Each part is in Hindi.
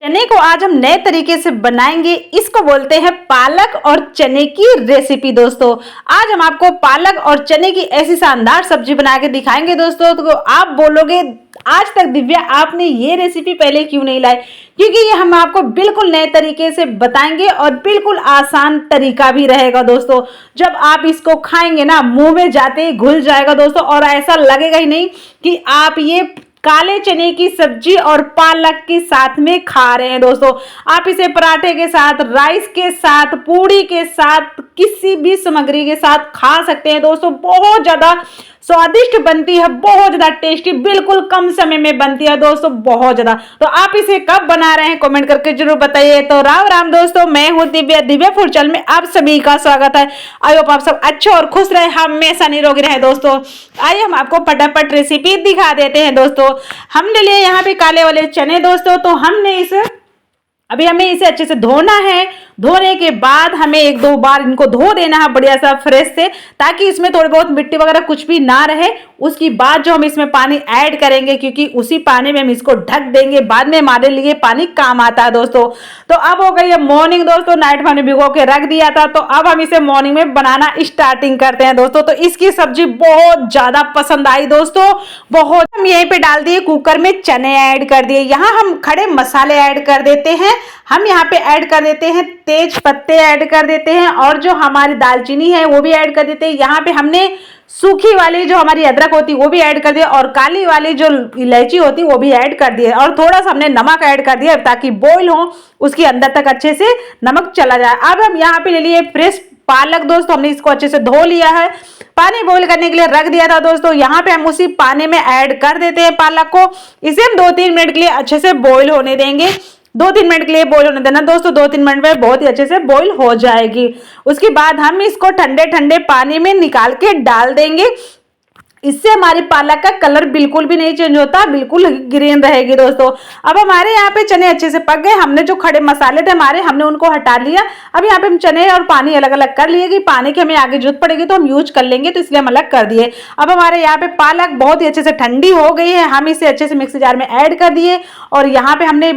चने को आज हम नए तरीके से बनाएंगे। इसको बोलते हैं पालक और चने की रेसिपी। दोस्तों आज हम आपको पालक और चने की ऐसी शानदार सब्जी बना के दिखाएंगे। दोस्तों तो आप बोलोगे आज तक दिव्या आपने ये रेसिपी पहले क्यों नहीं लाई, क्योंकि ये हम आपको बिल्कुल नए तरीके से बताएंगे और बिल्कुल आसान तरीका भी रहेगा। दोस्तों जब आप इसको खाएंगे ना मुंह में जाते ही घुल जाएगा दोस्तों, और ऐसा लगेगा ही नहीं कि आप ये काले चने की सब्जी और पालक के साथ में खा रहे हैं। दोस्तों आप इसे पराठे के साथ, राइस के साथ, पूड़ी के साथ, किसी भी सामग्री के साथ खा सकते हैं। दोस्तों बहुत ज्यादा स्वादिष्ट बनती है, बहुत ज्यादा टेस्टी, बिल्कुल कम समय में बनती है दोस्तों, बहुत ज्यादा। तो आप इसे कब बना रहे हैं कमेंट करके जरूर बताइए। तो राम राम दोस्तों, मैं हूं दिव्या, दिव्या फूड चैनल में आप सभी का स्वागत है। आई होप आप सब अच्छे और खुश रहे, हमेशा निरोगी रहे। दोस्तों आइए हम आपको फटाफट रेसिपी दिखा देते हैं। दोस्तों हमने लिए यहाँ पे काले वाले चने। दोस्तों तो हमने इसे हमें इसे अच्छे से धोना है। धोने के बाद हमें एक दो बार इनको धो देना है बढ़िया सा फ्रेश से, ताकि इसमें थोड़ी बहुत मिट्टी वगैरह कुछ भी ना रहे। उसके बाद जो हम इसमें पानी ऐड करेंगे, क्योंकि उसी पानी में हम इसको ढक देंगे, बाद में हमारे लिए पानी काम आता है। दोस्तों तो अब हो गई है मॉर्निंग। दोस्तों नाइट में हमने भिगो के रख दिया था, तो अब हम इसे मॉर्निंग में बनाना स्टार्टिंग करते हैं। दोस्तों तो इसकी सब्जी बहुत ज्यादा पसंद आई दोस्तों, बहुत। हम यहीं पे डाल दिए कुकर में, चने ऐड कर दिए। यहाँ हम खड़े मसाले ऐड कर देते हैं। हम यहाँ पे ऐड कर देते हैं तेज पत्ते ऐड कर देते हैं, और जो हमारी दालचीनी है वो भी ऐड कर देते हैं। यहाँ पे हमने सूखी वाली जो हमारी अदरक होती है वो भी ऐड कर दिया, और काली वाली जो इलायची होती है वो भी ऐड कर दिया, और थोड़ा सा हमने नमक ऐड कर दिया ताकि बॉईल हो, उसके अंदर तक अच्छे से नमक चला जाए। अब हम यहाँ पे ले लिए फ्रेश पालक। दोस्तों हमने इसको अच्छे से धो लिया है, पानी बॉईल करने के लिए रख दिया था। दोस्तों यहाँ पे हम उसी पानी में ऐड कर देते हैं पालक को। इसे हम 2-3 मिनट के लिए अच्छे से बॉईल होने देंगे। 2-3 मिनट के लिए बॉईल होने देना दोस्तों, 2-3 मिनट में बहुत ही अच्छे से बॉईल हो जाएगी। उसके बाद हम इसको ठंडे ठंडे पानी में निकाल के डाल देंगे। इससे हमारी पालक का कलर बिल्कुल भी नहीं चेंज होता, बिल्कुल ग्रीन रहेगी। दोस्तों अब हमारे यहाँ पे चने अच्छे से पक गए। हमने जो खड़े मसाले थे हमारे, हमने उनको हटा लिया। अब यहाँ पे हम चने और पानी अलग अलग कर लिए, कि पानी की हमें आगे जरूरत पड़ेगी तो हम यूज कर लेंगे, तो इसलिए हम अलग कर दिए। अब हमारे यहाँ पे पालक बहुत ही अच्छे से ठंडी हो गई है। हम इसे अच्छे से मिक्सी जार में ऐड कर दिए, और यहाँ पे हमने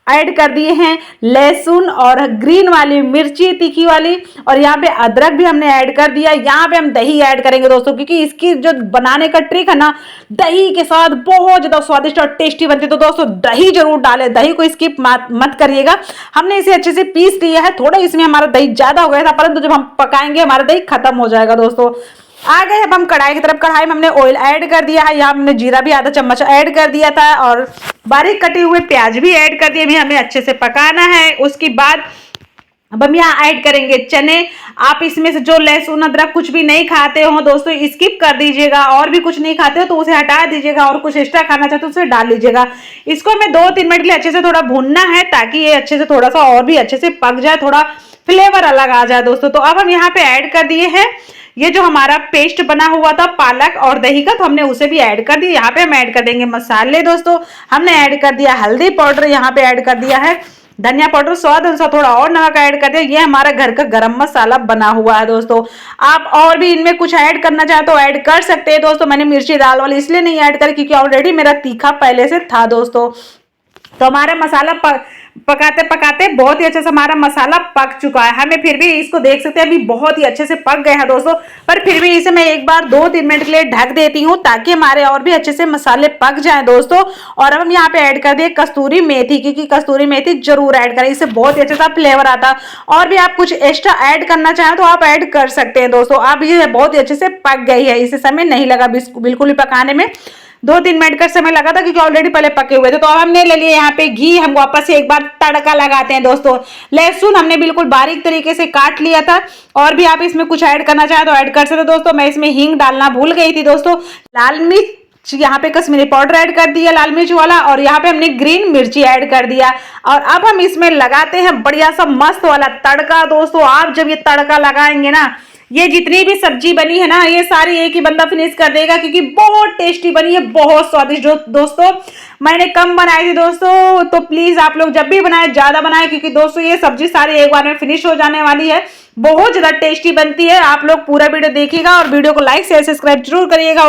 ऐड कर दिए हैं लहसुन और ग्रीन वाली मिर्ची तीखी वाली, और यहाँ पे अदरक भी हमने ऐड कर दिया। यहाँ पे हम दही ऐड करेंगे दोस्तों, क्योंकि इसकी जो बनाने का ट्रिक है ना, दही के साथ बहुत ज्यादा स्वादिष्ट और टेस्टी बनती है। तो दोस्तों दही जरूर डालें, दही को स्किप मत करिएगा। हमने इसे अच्छे से पीस लिया है। थोड़ा इसमें हमारा दही ज्यादा हो गया था, परंतु जब हम पकाएंगे हमारा दही खत्म हो जाएगा। दोस्तों आ गए अब हम कढ़ाई की तरफ। कढ़ाई में हमने ऑयल ऐड कर दिया है। यहाँ हमने जीरा भी आधा चम्मच ऐड कर दिया था, और बारीक कटे हुए प्याज भी ऐड कर दिए। भी हमें अच्छे से पकाना है। उसके बाद अब हम यहाँ ऐड करेंगे चने। आप इसमें से जो लहसुन अदरक कुछ भी नहीं खाते हो दोस्तों स्किप कर दीजिएगा, और भी कुछ नहीं खाते हो तो उसे हटा दीजिएगा, और कुछ एक्स्ट्रा खाना चाहते हो उसे डाल लीजिएगा। इसको हमें 2-3 मिनट के लिए अच्छे से थोड़ा भूनना है, ताकि ये अच्छे से थोड़ा सा और भी अच्छे से पक जाए, थोड़ा फ्लेवर अलग आ जाए। दोस्तों तो अब हम यहाँ पे ऐड कर दिए हैं ये जो हमारा पेस्ट बना हुआ था पालक और दही का, तो हमने उसे भी ऐड कर दिया। यहाँ पे हम ऐड कर देंगे मसाले। दोस्तों हमने ऐड कर दिया हल्दी पाउडर, यहाँ पे ऐड कर दिया है धनिया पाउडर, स्वाद अनुसार थोड़ा और नमक ऐड कर दिया। ये हमारा घर का गरम मसाला बना हुआ है। दोस्तों आप और भी इनमें कुछ ऐड करना चाहे तो ऐड कर सकते हैं। दोस्तों मैंने मिर्ची दाल वाली इसलिए नहीं ऐड करी, क्योंकि ऑलरेडी मेरा तीखा पहले से था। दोस्तों तो हमारा मसाला पकाते पकाते बहुत ही अच्छे से हमारा मसाला पक चुका है। हमें फिर भी इसको देख सकते हैं अभी बहुत ही अच्छे से पक गए हैं दोस्तों, पर फिर भी इसे मैं एक बार 2-3 मिनट के लिए ढक देती हूँ, ताकि हमारे और भी अच्छे से मसाले पक जाएं। दोस्तों और अब हम यहाँ पे ऐड कर दिए कस्तूरी मेथी, क्योंकि कस्तूरी मेथी जरूर ऐड करें, इससे बहुत ही अच्छा सा फ्लेवर आता। और भी आप कुछ एक्स्ट्रा ऐड करना चाहें तो आप ऐड कर सकते हैं। दोस्तों अब ये बहुत ही अच्छे से पक गई है, इसे समय नहीं लगा बिल्कुल भी पकाने में, 2-3 मिनट का समय लगा था, क्योंकि ऑलरेडी पहले पके हुए थे। तो अब हमने ले लिए यहाँ पे घी। हम वापस से एक बार तड़का लगाते हैं। दोस्तों लहसुन हमने बिल्कुल बारीक तरीके से काट लिया था, और भी आप इसमें कुछ ऐड करना चाहें तो ऐड कर सकते। दोस्तों मैं इसमें हींग डालना भूल गई थी। दोस्तों लाल मिर्च यहाँ पे कश्मीरी पाउडर ऐड कर दिया, लाल मिर्च वाला, और यहाँ पे हमने ग्रीन मिर्ची ऐड कर दिया। और अब हम इसमें लगाते हैं बढ़िया सा मस्त वाला तड़का। दोस्तों आप जब ये तड़का लगाएंगे ना, ये जितनी भी सब्जी बनी है ना, ये सारी एक ही बंदा फिनिश कर देगा, क्योंकि बहुत टेस्टी बनी है, बहुत स्वादिष्ट। दोस्तों मैंने कम बनाई थी दोस्तों, तो प्लीज आप लोग जब भी बनाए ज्यादा बनाए, क्योंकि दोस्तों ये सब्जी सारी एक बार में फिनिश हो जाने वाली है। बहुत ज्यादा टेस्टी बनती है। आप लोग पूरा वीडियो देखिएगा, और वीडियो को लाइक शेयर सब्सक्राइब जरूर करिएगा।